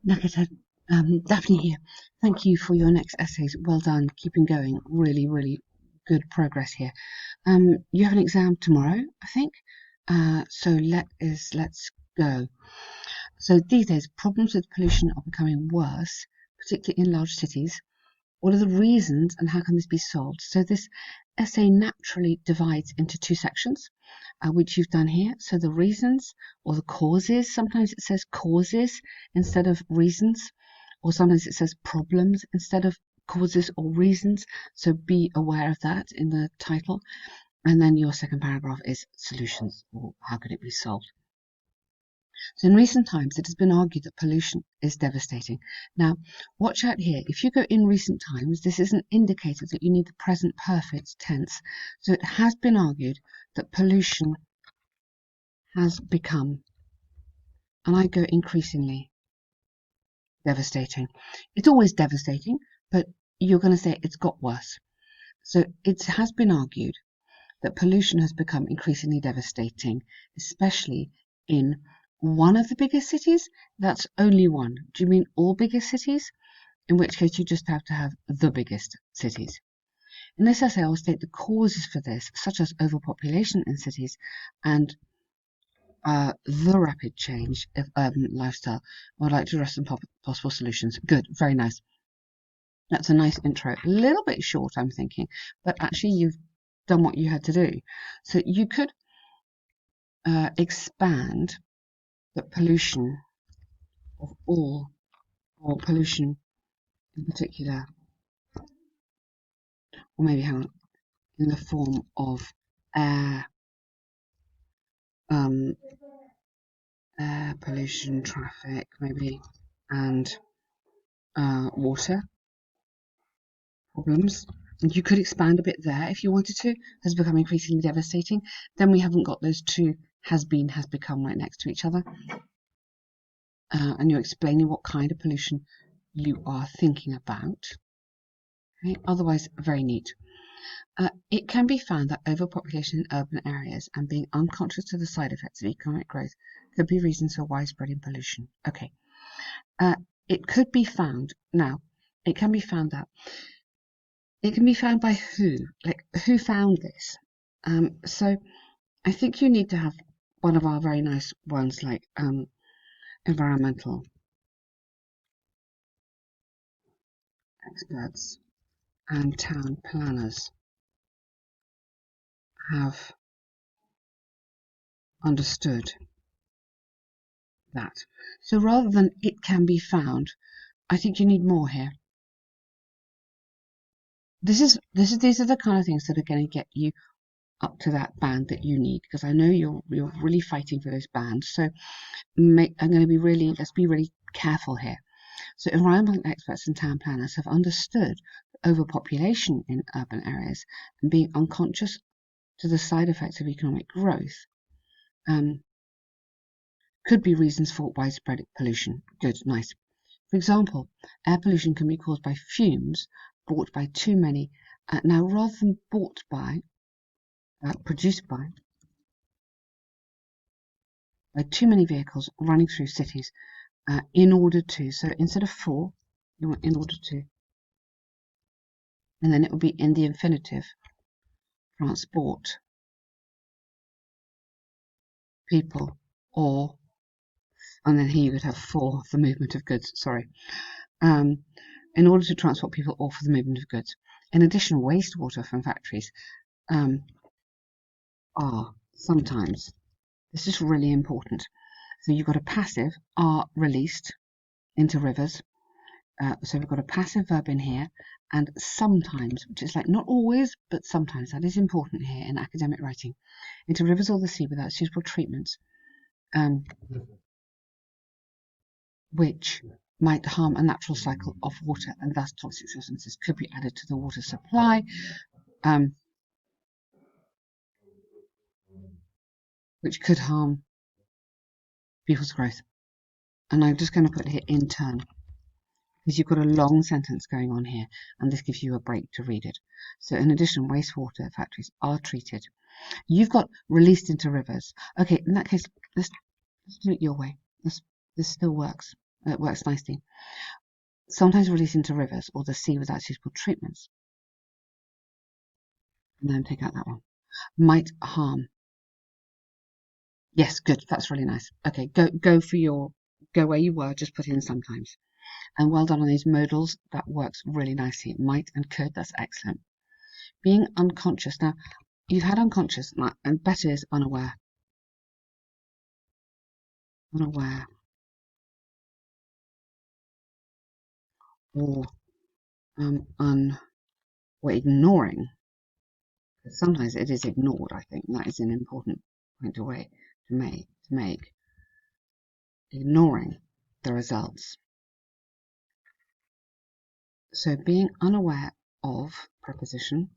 Nakato, Daphne here. Thank you for your next essays. Well done. Keeping going. Really, really good progress here. You have an exam tomorrow, I think. So let's go. So these days, problems with pollution are becoming worse, particularly in large cities. What are the reasons and how can this be solved? So this essay naturally divides into two sections, which you've done here. So the reasons or the causes, sometimes it says causes instead of reasons, or sometimes it says problems instead of causes or reasons. So be aware of that in the title. And then your second paragraph is solutions, or how could it be solved? So in recent times, it has been argued that pollution is devastating. Now, watch out here. If you go in recent times, this is an indicator that you need the present perfect tense. So it has been argued that pollution has become, and I go increasingly, devastating. It's always devastating, but you're going to say it's got worse. So it has been argued that pollution has become increasingly devastating, especially in one of the biggest cities. That's only one. Do you mean all biggest cities? In which case you just have to have the biggest cities. In this essay, I will state the causes for this, such as overpopulation in cities and the rapid change of urban lifestyle. I would like to address some possible solutions. Good, very nice. That's a nice intro. A little bit short, I'm thinking, but actually you've done what you had to do. So you could expand the pollution of all, or pollution in particular, or maybe hang on, in the form of air, air pollution, traffic, maybe, and water problems. And you could expand a bit there if you wanted to. Has become increasingly devastating. Then we haven't got those two has been, has become right next to each other. And you're explaining what kind of pollution you are thinking about. Okay? Otherwise, very neat. It can be found that overpopulation in urban areas and being unconscious to the side effects of economic growth could be reasons for widespread pollution. Okay. It could be found. Now, it can be found that. It can be found by who? Like, who found this? So I think you need to have one of our very nice ones, like environmental experts and town planners have understood that. So rather than it can be found, I think you need more here. These are the kind of things that are going to get you up to that band that you need, because I know you're really fighting for those bands. So I'm going to be let's be really careful here. So environmental experts and town planners have understood overpopulation in urban areas and being unconscious to the side effects of economic growth could be reasons for widespread pollution. Good, nice. For example, air pollution can be caused by fumes brought by too many, now rather than brought by, produced by too many vehicles running through cities in order to. So instead of for, you want in order to. And then it will be in the infinitive. Transport people, or, and then here you would have for the movement of goods, sorry. In order to transport people or for the movement of goods. In addition, wastewater from factories are sometimes, this is really important. So you've got a passive, are released into rivers. So we've got a passive verb in here, and sometimes, which is like not always, but sometimes, that is important here in academic writing, into rivers or the sea without suitable treatments, which might harm a natural cycle of water, and thus toxic substances could be added to the water supply, which could harm people's growth. And I'm just going to put here in turn, because you've got a long sentence going on here, and this gives you a break to read it. So in addition, wastewater factories are treated. You've got released into rivers. Okay, in that case, let's do it your way. This still works. It works nicely. Sometimes released into rivers or the sea without suitable treatments. And then take out that one. Might harm. Yes, good. That's really nice. Okay, go where you were. Just put in sometimes. And well done on these modals. That works really nicely. Might and could. That's excellent. Being unconscious. Now, you've had unconscious, and better is unaware. Unaware. Or or ignoring. Sometimes it is ignored, I think, and that is an important point to make. Ignoring the results. So being unaware of preposition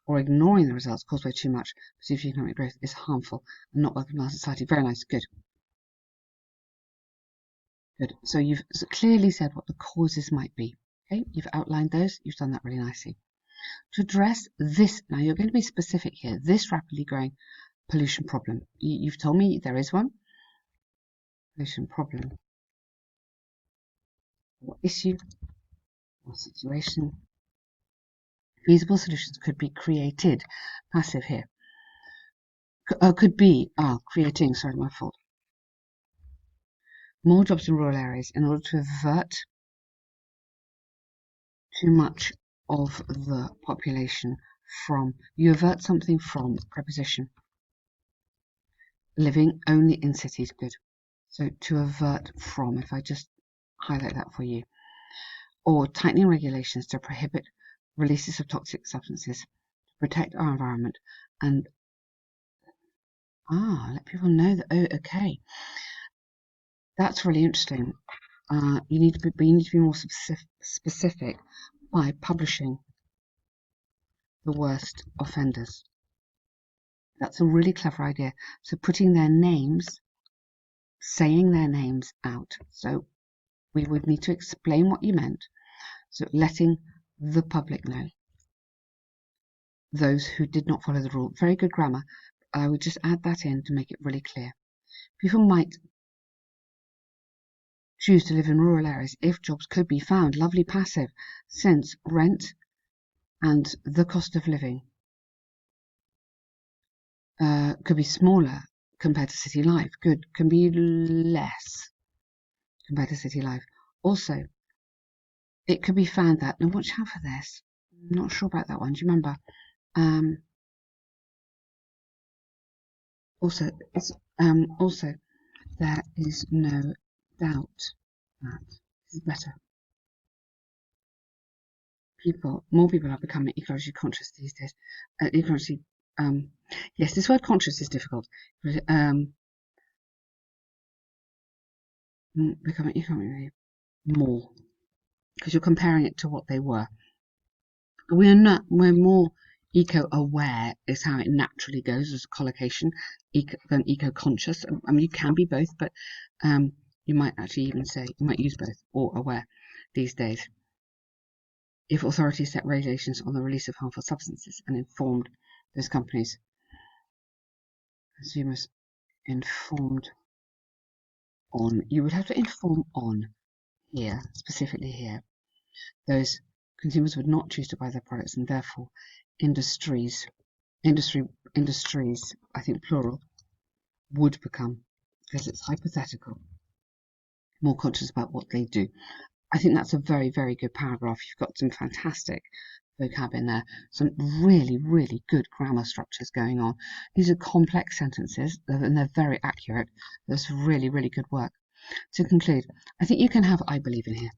or ignoring the results caused by too much perceived economic growth is harmful and not welcome in our society. Very nice, good. Good. So you've clearly said what the causes might be. Okay, you've outlined those. You've done that really nicely. To address this, now you're going to be specific here, this rapidly growing pollution problem. You've told me there is one. Pollution problem or issue or situation. Feasible solutions could be created. Passive here. Could be, creating, sorry, my fault. More jobs in rural areas in order to avert too much of the population from, you avert something from preposition. Living only in cities, good. So to avert from, if I just highlight that for you. Or tightening regulations to prohibit releases of toxic substances, to protect our environment, and let people know that, oh, okay. That's really interesting. You need to be more specific by publishing the worst offenders. That's a really clever idea. So putting their names, saying their names out. So we would need to explain what you meant. So letting the public know. Those who did not follow the rule. Very good grammar. I would just add that in to make it really clear. People might choose to live in rural areas if jobs could be found. Lovely passive, since rent and the cost of living could be smaller compared to city life. Good, can be less compared to city life. Also, it could be found that, now watch out for this, I'm not sure about that one, do you remember? Also, there is no doubt that this is better. More people are becoming ecologically conscious these days. Yes, this word conscious is difficult. Becoming ecologically more, because you're comparing it to what they were. We're more eco-aware is how it naturally goes as a collocation, than eco-conscious. I mean, you can be both, but you might actually even say, you might use both, or aware these days. If authorities set regulations on the release of harmful substances and informed those companies, consumers informed on, you would have to inform on here, specifically here, those consumers would not choose to buy their products, and therefore industries, I think plural, would become, because it's hypothetical, more conscious about what they do. I think that's a very, very good paragraph. You've got some fantastic vocab in there, some really, really good grammar structures going on. These are complex sentences, and they're very accurate. That's really, really good work. To conclude, I think you can have I believe in here.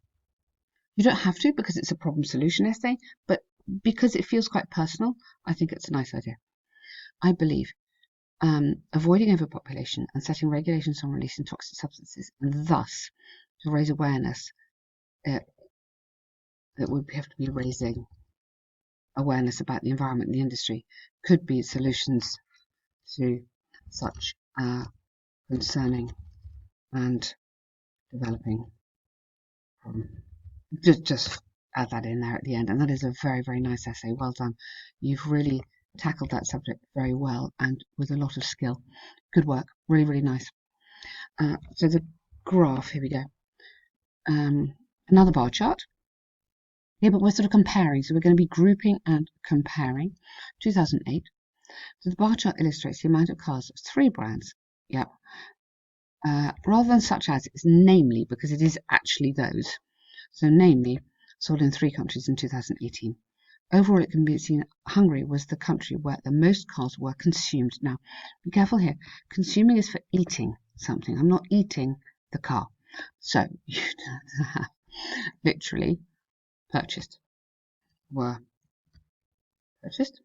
You don't have to because it's a problem solution essay, but because it feels quite personal, I think it's a nice idea. I believe avoiding overpopulation and setting regulations on releasing toxic substances, and thus to raise awareness that would have to be raising awareness about the environment and the industry, could be solutions to such concerning and developing problem. Just add that in there at the end, and that is a very, very nice essay. Well done. You've really tackled that subject very well and with a lot of skill. Good work. Really, really nice. So the graph, here we go. another bar chart. Yeah, but we're sort of comparing, so we're going to be grouping and comparing. 2008. So the bar chart illustrates the amount of cars of 3 brands. Yep. Rather than such as, it's namely, because it is actually those. So namely, sold in 3 countries in 2018. Overall, it can be seen Hungary was the country where the most cars were consumed. Now, be careful here. Consuming is for eating something. I'm not eating the car. So, you have literally purchased, were purchased.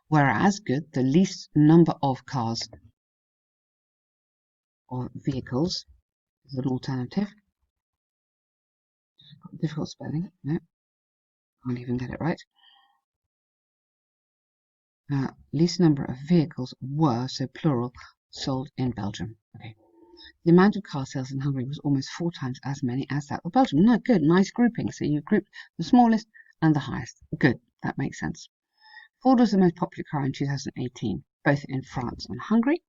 Whereas, good, the least number of cars or vehicles is an alternative. Difficult spelling. No, can't even get it right. Least number of vehicles were, so plural, sold in Belgium. Okay. The amount of car sales in Hungary was almost 4 times as many as that of Belgium. No, good, nice grouping. So you grouped the smallest and the highest. Good, that makes sense. Ford was the most popular car in 2018, both in France and Hungary.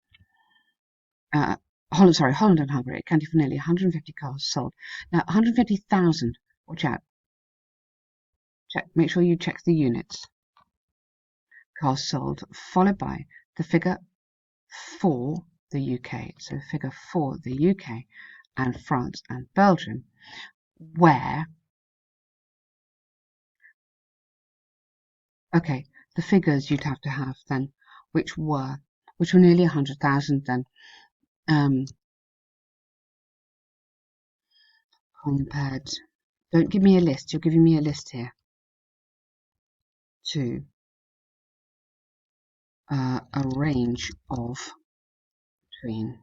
Holland and Hungary accounted for nearly 150 cars sold. Now, 150,000, watch out. Check, make sure you check the units. Cars sold, followed by the figure for the UK. So figure for the UK and France and Belgium, where, okay, the figures you'd have to have then, which were nearly 100,000 then, compared, don't give me a list, you're giving me a list here, to a range of between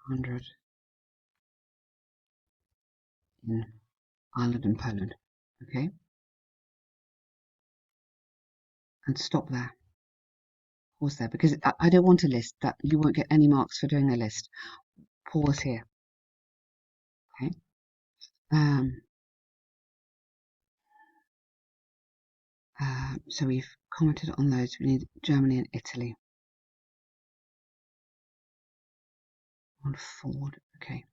100 in Ireland and Poland, okay? And stop there. Pause there, because I don't want a list. That you won't get any marks for doing a list. Pause here. Okay. So we've commented on those. We need Germany and Italy. On Ford. Okay.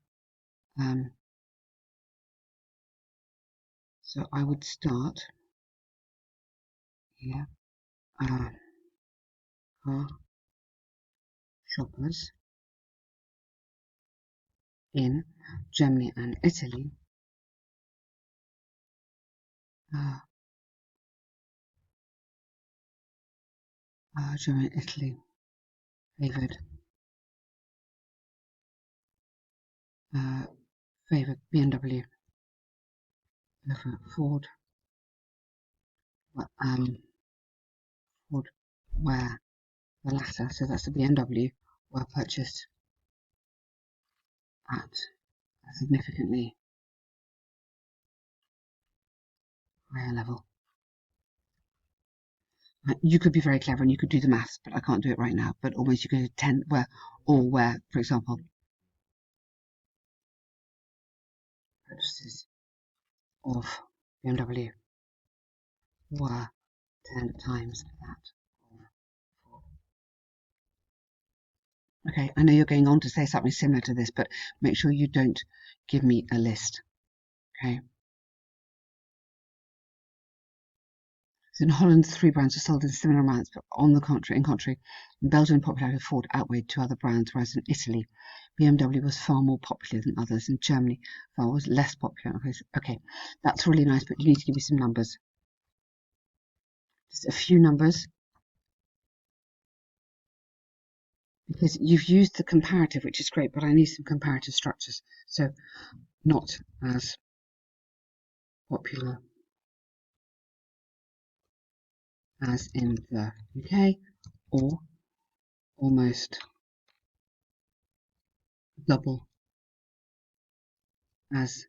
So I would start here. Car shoppers in Germany and Italy. Germany and Italy favoured BMW over Ford. Ford, where the latter, so that's the BMW, were purchased at a significantly higher level. You could be very clever and you could do the maths, but I can't do it right now. But almost you could attend where, for example, purchases of BMW were 10 times that of Ford. Okay, I know you're going on to say something similar to this, but make sure you don't give me a list. Okay. So in Holland, 3 brands are sold in similar amounts, but in contrary, in Belgium, popularity of Ford outweighed 2 other brands, whereas in Italy, BMW was far more popular than others. In Germany, Ford was less popular. Okay, that's really nice, but you need to give me some numbers. Just a few numbers. Because you've used the comparative, which is great, but I need some comparative structures. So, not as popular as in the UK, or almost double as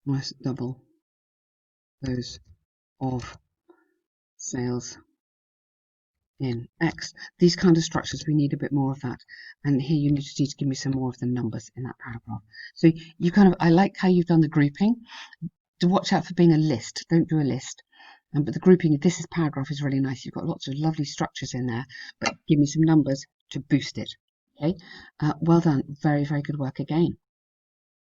almost double those of sales in X. These kind of structures, we need a bit more of that. And here you need to give me some more of the numbers in that paragraph. So you I like how you've done the grouping. To watch out for being a list. Don't do a list. But the grouping, this is paragraph, is really nice. You've got lots of lovely structures in there, but give me some numbers to boost it. Okay, well done. Very, very good work again.